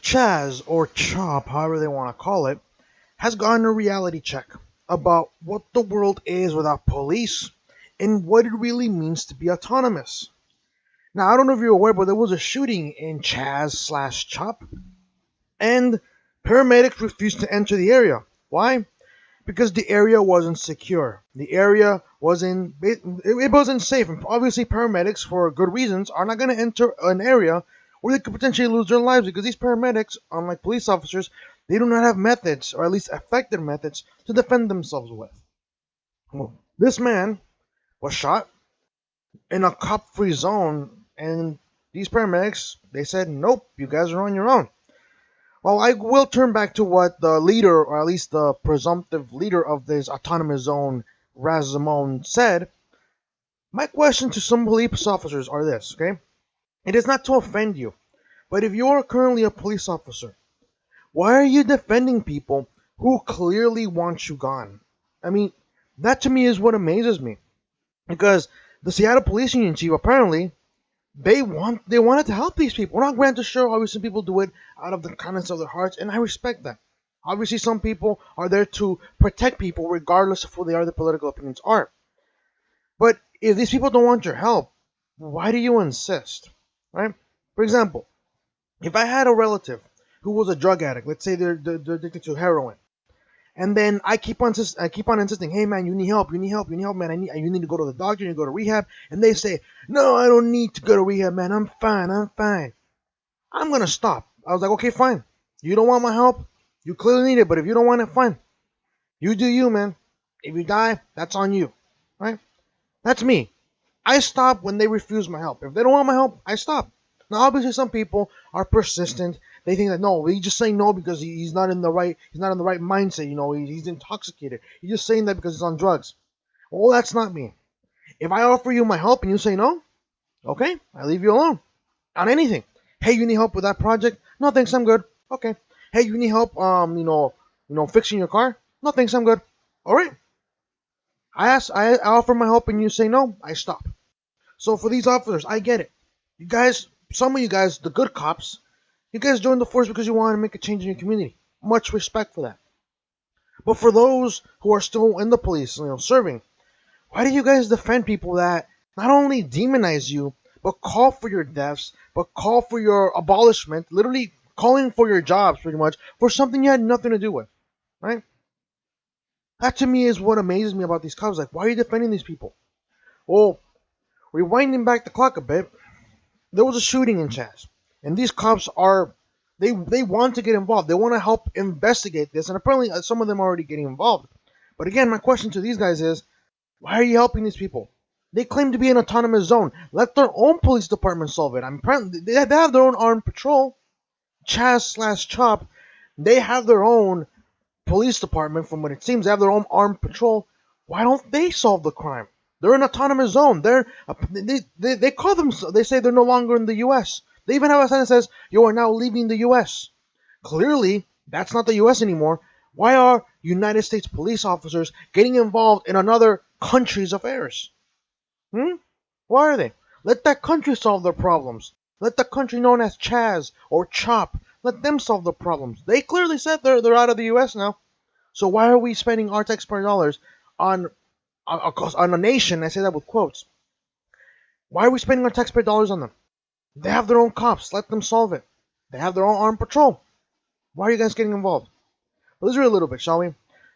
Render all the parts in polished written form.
CHAZ, or CHOP, however they want to call it, has gotten a reality check about what the world is without police and what it really means to be autonomous. Now, I don't know if you're aware, but there was a shooting in CHAZ slash CHOP, and paramedics refused to enter the area. Why? Because the area wasn't secure. The area it wasn't safe, and obviously paramedics, for good reasons, are not going to enter an area where they could potentially lose their lives, because these paramedics, unlike police officers, they do not have methods, or at least effective methods, to defend themselves with. Well, this man was shot in a cop-free zone, and these paramedics, they said, nope, you guys are on your own. Well, I will turn back to what the leader, or at least the presumptive leader of this autonomous zone, Razamon, said. My question to some police officers are this, okay? It is not to offend you, but if you are currently a police officer, why are you defending people who clearly want you gone? I mean, that to me is what amazes me. Because the Seattle Police Union chief, apparently, they wanted to help these people. We're not granted sure. Obviously, people do it out of the kindness of their hearts, and I respect that. Obviously, some people are there to protect people, regardless of who they are, their political opinions are. But if these people don't want your help, why do you insist, right? For example, if I had a relative who was a drug addict, let's say they're addicted to heroin, and then I keep on insisting, hey man, you need help, you need help, man. You need to go to the doctor, you need to go to rehab, and they say, no, I don't need to go to rehab, man. I'm fine, I'm fine. I'm gonna stop. I was like, okay, fine. You don't want my help, you clearly need it, but if you don't want it, fine. You do you, man. If you die, that's on you, right? That's me. I stop when they refuse my help. If they don't want my help, I stop. Now, obviously, some people are persistent. They think that no, he's just saying no because he's not in the right mindset. He's intoxicated. He's just saying that because he's on drugs. Well, that's not me. If I offer you my help and you say no, okay, I leave you alone on anything. Hey, you need help with that project? No, thanks, I'm good. Okay. Hey, you need help, fixing your car? No, thanks, I'm good. All right. I offer my help and you say no, I stop. So for these officers, I get it. You guys, some of you guys, the good cops, you guys joined the force because you want to make a change in your community. Much respect for that. But for those who are still in the police, serving, why do you guys defend people that not only demonize you, but call for your deaths, but call for your abolishment, literally calling for your jobs, pretty much, for something you had nothing to do with, right? That to me is what amazes me about these cops. Like, why are you defending these people? Well, rewinding back the clock a bit, there was a shooting in CHAZ, and these cops they want to get involved. They want to help investigate this, and apparently some of them are already getting involved. But again, my question to these guys is, why are you helping these people? They claim to be an autonomous zone. Let their own police department solve it. Apparently they have their own armed patrol, CHAZ slash CHOP. They have their own police department. From what it seems, they have their own armed patrol. Why don't they solve the crime? They're an autonomous zone. They call them. They say they're no longer in the U.S. They even have a sign that says you are now leaving the U.S. Clearly, that's not the U.S. anymore. Why are United States police officers getting involved in another country's affairs? Why are they? Let that country solve their problems. Let the country known as CHAZ or CHOP. Let them solve the problems. They clearly said they're out of the U.S. now. So why are we spending our taxpayer dollars on a nation? I say that with quotes. Why are we spending our taxpayer dollars on them? They have their own cops. Let them solve it. They have their own armed patrol. Why are you guys getting involved? Let's read a little bit, shall we?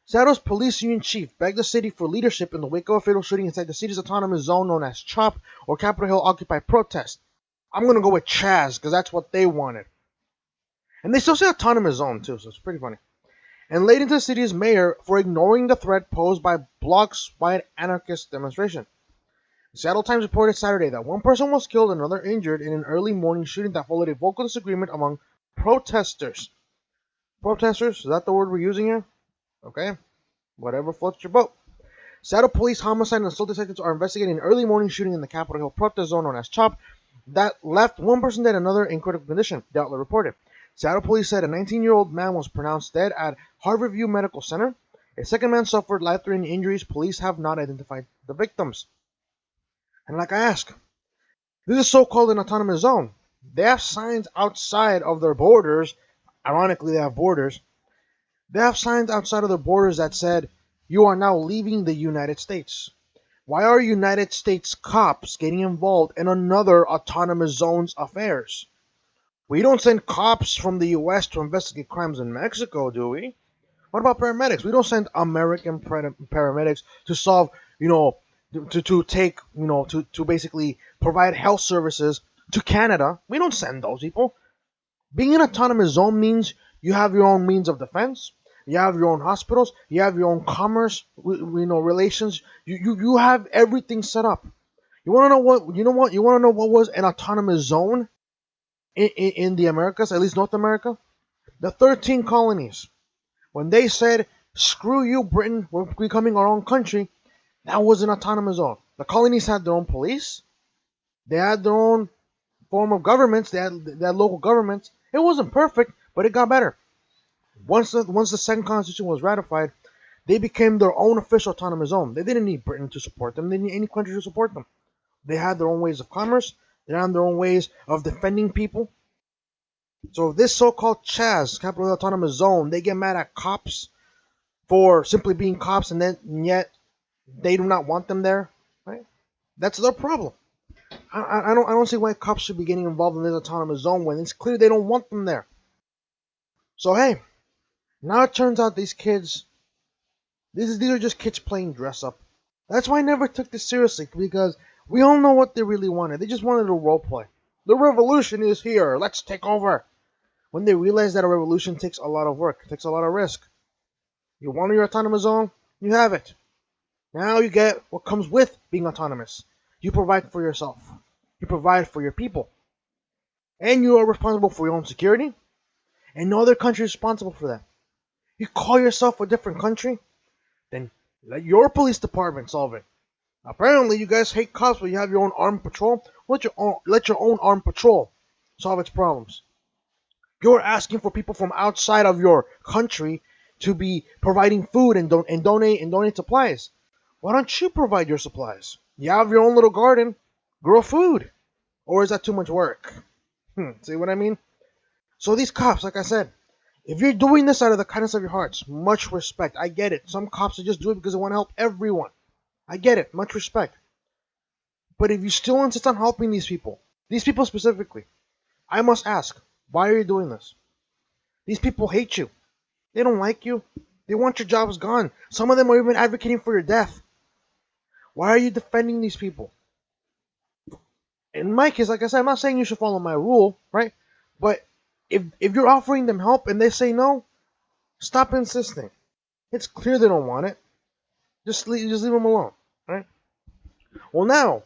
Seattle's police union chief begged the city for leadership in the wake of a fatal shooting inside the city's autonomous zone known as CHOP, or Capitol Hill Occupy Protest. I'm going to go with CHAZ because that's what they wanted. And they still say autonomous zone too, so it's pretty funny. And laid into the city's mayor for ignoring the threat posed by blocks-wide anarchist demonstration. The Seattle Times reported Saturday that one person was killed and another injured in an early morning shooting that followed a vocal disagreement among protesters. Protesters? Is that the word we're using here? Okay. Whatever floats your boat. Seattle Police Homicide and Assault Detectives are investigating an early morning shooting in the Capitol Hill protest zone known as CHOP that left one person dead and another in critical condition, the outlet reported. Seattle police said a 19-year-old man was pronounced dead at Harborview Medical Center. A second man suffered life-threatening injuries. Police have not identified the victims. And like I ask, this is so-called an autonomous zone. They have signs outside of their borders Ironically, they have borders. They have signs outside of their borders that said, "You are now leaving the United States." Why are United States cops getting involved in another autonomous zone's affairs? We don't send cops from the US to investigate crimes in Mexico, do we? What about paramedics? We don't send American paramedics to solve, you know, to take, to basically provide health services to Canada. We don't send those people. Being an autonomous zone means you have your own means of defense. You have your own hospitals. You have your own commerce, relations. You have everything set up. You want to know what? You know what? You want to know what was an autonomous zone in the Americas, at least North America? The 13 colonies. When they said, "Screw you, Britain, we're becoming our own country," that was an autonomous zone. The colonies had their own police. They had their own form of governments. They had local governments. It wasn't perfect, but it got better. Once the second constitution was ratified, they became their own official autonomous zone. They didn't need Britain to support them. They didn't need any country to support them. They had their own ways of commerce. They had their own ways of defending people. So this so-called CHAZ, Capital Autonomous Zone, they get mad at cops for simply being cops, and yet they do not want them there. Right? That's their problem. I don't see why cops should be getting involved in this autonomous zone when it's clear they don't want them there. So hey, now it turns out these are just kids playing dress up. That's why I never took this seriously, because we all know what they really wanted. They just wanted a role play. The revolution is here. Let's take over. When they realize that a revolution takes a lot of work, takes a lot of risk. You want your autonomous zone? You have it. Now you get what comes with being autonomous. You provide for yourself. You provide for your people. And you are responsible for your own security. And no other country is responsible for that. You call yourself a different country, then let your police department solve it. Apparently, you guys hate cops, but you have your own armed patrol. Let your own armed patrol solve its problems. You're asking for people from outside of your country to be providing food and donate supplies. Why don't you provide your supplies? You have your own little garden. Grow food. Or is that too much work? See what I mean? So these cops, like I said, if you're doing this out of the kindness of your hearts, much respect. I get it. Some cops will just do it because they want to help everyone. I get it. Much respect. But if you still insist on helping these people specifically, I must ask, why are you doing this? These people hate you. They don't like you. They want your jobs gone. Some of them are even advocating for your death. Why are you defending these people? In my case, like I said, I'm not saying you should follow my rule, right? But if you're offering them help and they say no, stop insisting. It's clear they don't want it. Just leave them alone, right? Well, now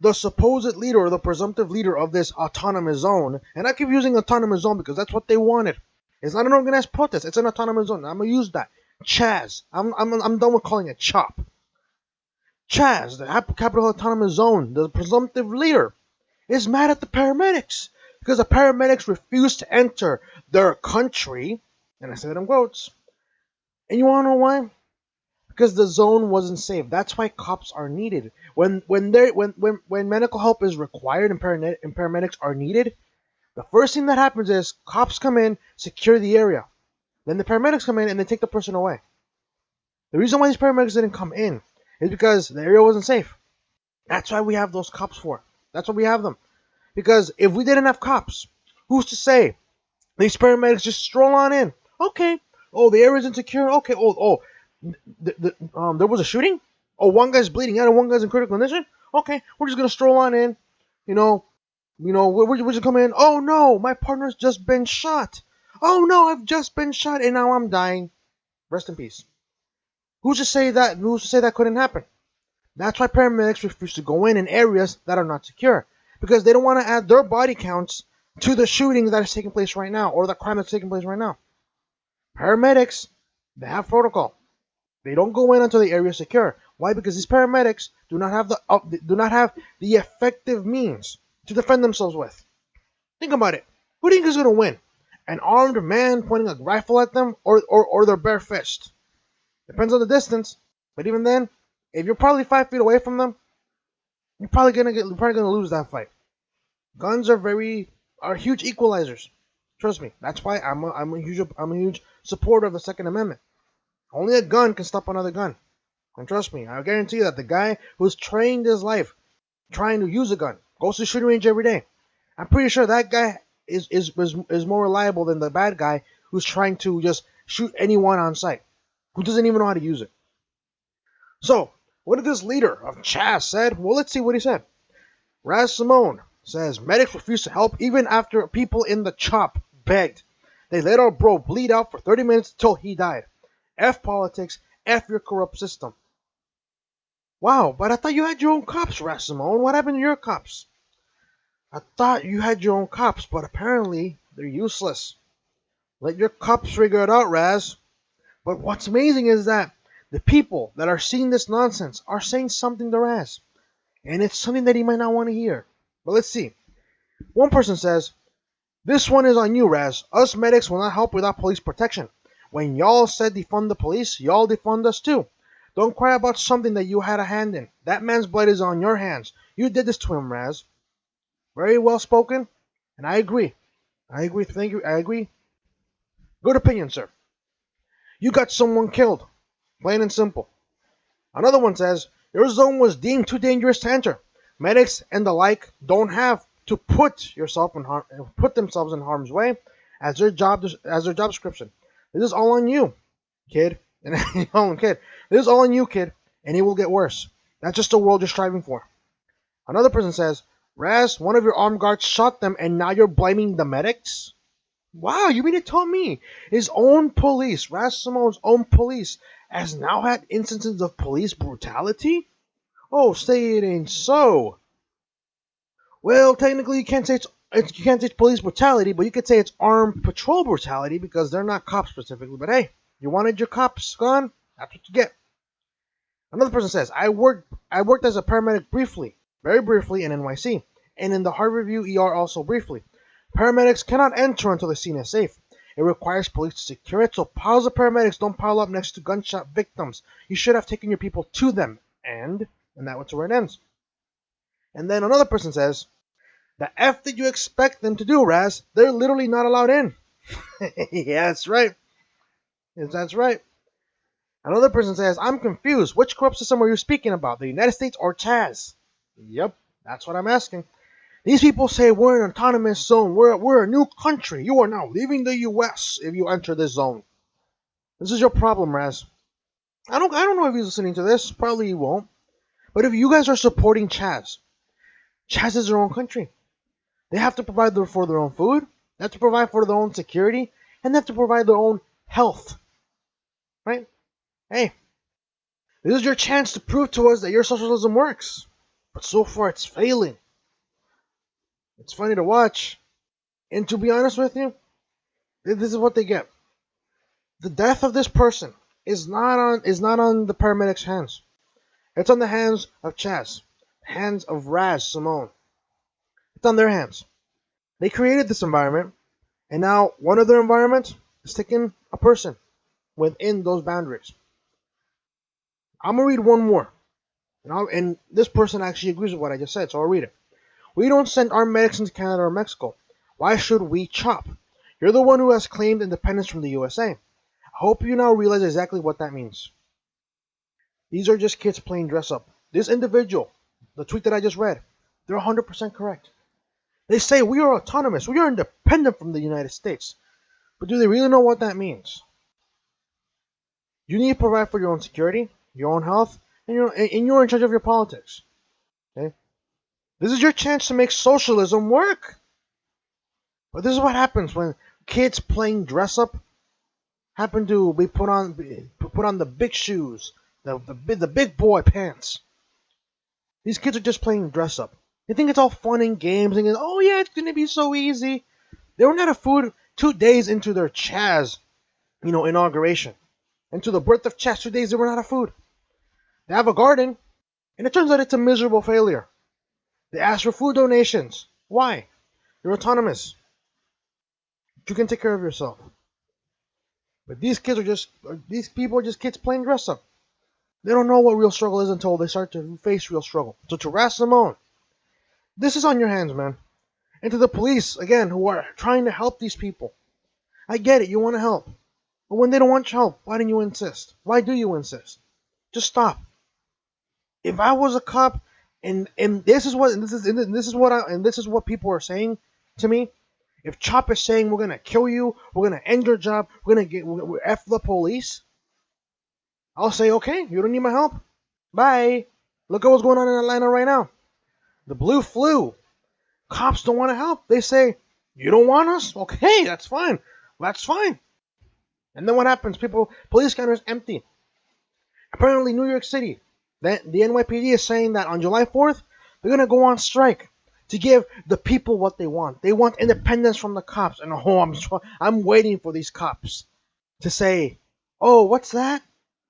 the supposed leader or the presumptive leader of this autonomous zone, and I keep using autonomous zone because that's what they wanted. It's not an organized protest. It's an autonomous zone. I'm gonna use that. CHAZ. I'm done with calling it CHOP. CHAZ, the Capital Autonomous Zone, the presumptive leader, is mad at the paramedics because the paramedics refused to enter their country, and I say that in quotes. And you wanna know why? Because the zone wasn't safe. That's why cops are needed. When medical help is required and paramedics are needed, the first thing that happens is cops come in, secure the area. Then the paramedics come in and they take the person away. The reason why these paramedics didn't come in is because the area wasn't safe. That's why we have those cops for. That's why we have them. Because if we didn't have cops, who's to say these paramedics just stroll on in? Okay. Oh, the area's insecure. Okay. There was a shooting. Oh, one guy's bleeding out and one guy's in critical condition. Okay, we're just gonna stroll on in. You know, we're just coming in. Oh no, my partner's just been shot. Oh no, I've just been shot and now I'm dying. Rest in peace. Who's to say that? Who's to say that couldn't happen? That's why paramedics refuse to go in areas that are not secure because they don't want to add their body counts to the shooting that is taking place right now or the crime that's taking place right now. Paramedics, they have protocol. They don't go in until the area is secure. Why? Because these paramedics do not have the effective means to defend themselves with. Think about it. Who do you think is going to win? An armed man pointing a rifle at them, or their bare fist? Depends on the distance. But even then, if you're probably 5 feet away from them, you're probably gonna lose that fight. Guns are huge equalizers. Trust me. That's why I'm a huge supporter of the Second Amendment. Only a gun can stop another gun. And trust me, I guarantee you that the guy who's trained his life trying to use a gun goes to the shooting range every day. I'm pretty sure that guy is more reliable than the bad guy who's trying to just shoot anyone on sight, who doesn't even know how to use it. So, what did this leader of CHAZ said? Well, let's see what he said. Raz Simone says medics refused to help even after people in the CHOP begged. They let our bro bleed out for 30 minutes till he died. F politics, F your corrupt system. Wow, but I thought you had your own cops, Raz Simone. What happened to your cops? I thought you had your own cops, but apparently they're useless. Let your cops figure it out, Raz. But what's amazing is that the people that are seeing this nonsense are saying something to Raz. And it's something that he might not want to hear. But let's see. One person says, "This one is on you, Raz. Us medics will not help without police protection. When y'all said defund the police, y'all defund us too. Don't cry about something that you had a hand in. That man's blood is on your hands. You did this to him, Raz." Very well spoken, and I agree. I agree. Thank you. I agree. Good opinion, sir. You got someone killed. Plain and simple. Another one says, "Your zone was deemed too dangerous to enter. Medics and the like don't have to put themselves in harm's way as their job description. This is all on you, kid." And kid, this is all on you, kid, and it will get worse. That's just the world you're striving for. Another person says, "Raz, one of your armed guards shot them, and now you're blaming the medics." Wow, you mean to tell me his own police, Raz Simone's own police, has now had instances of police brutality? Oh, say it ain't so. Well, technically you can't say it's police brutality, but you could say it's armed patrol brutality because they're not cops specifically. But hey, you wanted your cops gone? That's what you get. Another person says, I worked as a paramedic briefly, very briefly in NYC, and in the Harborview ER also briefly. Paramedics cannot enter until the scene is safe. It requires police to secure it, so piles of paramedics don't pile up next to gunshot victims. You should have taken your people to them. And that's where it ends. And then another person says, "The F did you expect them to do, Raz? They're literally not allowed in." Yeah, that's right. Yes, that's right. Another person says, "I'm confused. Which corrupt system are you speaking about? The United States or CHAZ?" Yep, that's what I'm asking. These people say we're an autonomous zone. We're a new country. You are now leaving the U.S. if you enter this zone. This is your problem, Raz. I don't know if he's listening to this. Probably he won't. But if you guys are supporting CHAZ, CHAZ is their own country. They have to provide for their own food. They have to provide for their own security, and they have to provide their own health. Right? Hey, this is your chance to prove to us that your socialism works. But so far, it's failing. It's funny to watch. And to be honest with you, this is what they get. The death of this person is not on the paramedics' hands. It's on the hands of CHAZ, hands of Raz Simone. It's on their hands. They created this environment, and now one of their environments is taking a person within those boundaries. I'm gonna read one more, and this person actually agrees with what I just said, so I'll read it. "We don't send our medics into Canada or Mexico. Why should we chop? You're the one who has claimed independence from the USA. I hope you now realize exactly what that means." These are just kids playing dress up. This individual, the tweet that I just read, they're 100% correct. They say we are autonomous, we are independent from the United States. But do they really know what that means? You need to provide for your own security, your own health, and you're in charge of your politics. Okay? This is your chance to make socialism work. But this is what happens when kids playing dress up happen to be put on the big shoes, the big boy pants. These kids are just playing dress up. They think it's all fun and games, and oh yeah, it's gonna be so easy. They were out of food 2 days into their CHAZ, inauguration. Into the birth of CHAZ, 2 days they were out of food. They have a garden, and it turns out it's a miserable failure. They ask for food donations. Why? You're autonomous. You can take care of yourself. But these people are just kids playing dress up. They don't know what real struggle is until they start to face real struggle. So to Raz Simone, this is on your hands, man. and to the police, again, who are trying to help these people. I get it, you want to help. But when they don't want your help, why don't you insist? Why do you insist? Just stop. If I was a cop, and this is what people are saying to me. If Chop is saying we're gonna kill you, we're gonna end your job, we're f the police, I'll say okay, you don't need my help. Bye. Look at what's going on in Atlanta right now. The blue flu. Cops don't want to help. They say you don't want us. Okay, that's fine. That's fine. And then what happens? Police counters empty. Apparently, New York City, the NYPD is saying that on July 4th, they're going to go on strike to give the people what they want. They want independence from the cops. And I'm waiting for these cops to say, oh, what's that?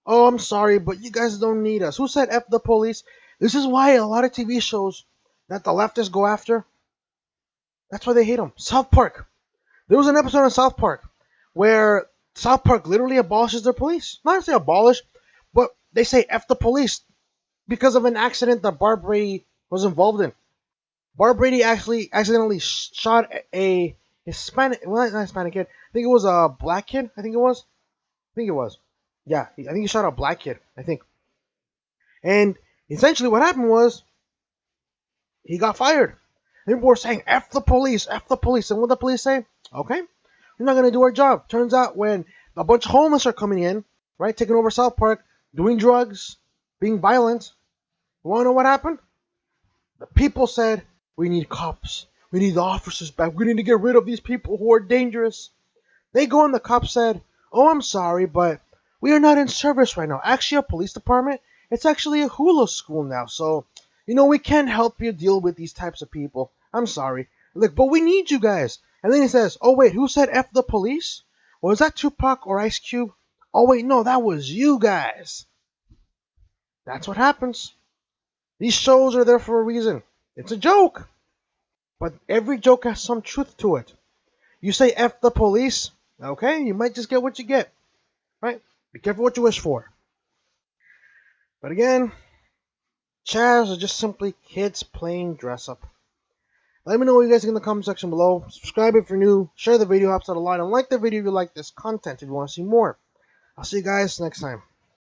Oh, I'm sorry, but you guys don't need us. Who said F the police? This is why a lot of TV shows that the leftists go after, that's why they hate them. South Park. There was an episode of South Park where South Park literally abolishes their police. Not to say abolish, but they say F the police because of an accident that Barb Brady was involved in. Barb Brady actually accidentally shot a Hispanic, well, not Hispanic kid. I think it was a black kid. I think it was. Yeah, I think he shot a black kid. I think. And essentially, what happened was he got fired. People were saying F the police, F the police. And what the police say? Okay, we're not going to do our job. Turns out when a bunch of homeless are coming in, right, taking over South Park, doing drugs, being violent, you want to know what happened? The people said, we need cops. We need the officers back. We need to get rid of these people who are dangerous. They go and the cops said, oh, I'm sorry, but we are not in service right now. Actually, our police department, it's actually a hula school now. So, we can't help you deal with these types of people. I'm sorry. Look, but we need you guys. And then he says, oh, wait, who said F the police? Was that Tupac or Ice Cube? Oh, wait, no, that was you guys. That's what happens. These shows are there for a reason. It's a joke. But every joke has some truth to it. You say F the police, okay, you might just get what you get. Right? Be careful what you wish for. But again, CHAZ are just simply kids playing dress up. Let me know what you guys think in the comment section below. Subscribe if you're new. Share the video, helps out a lot. And like the video if you like this content if you want to see more. I'll see you guys next time.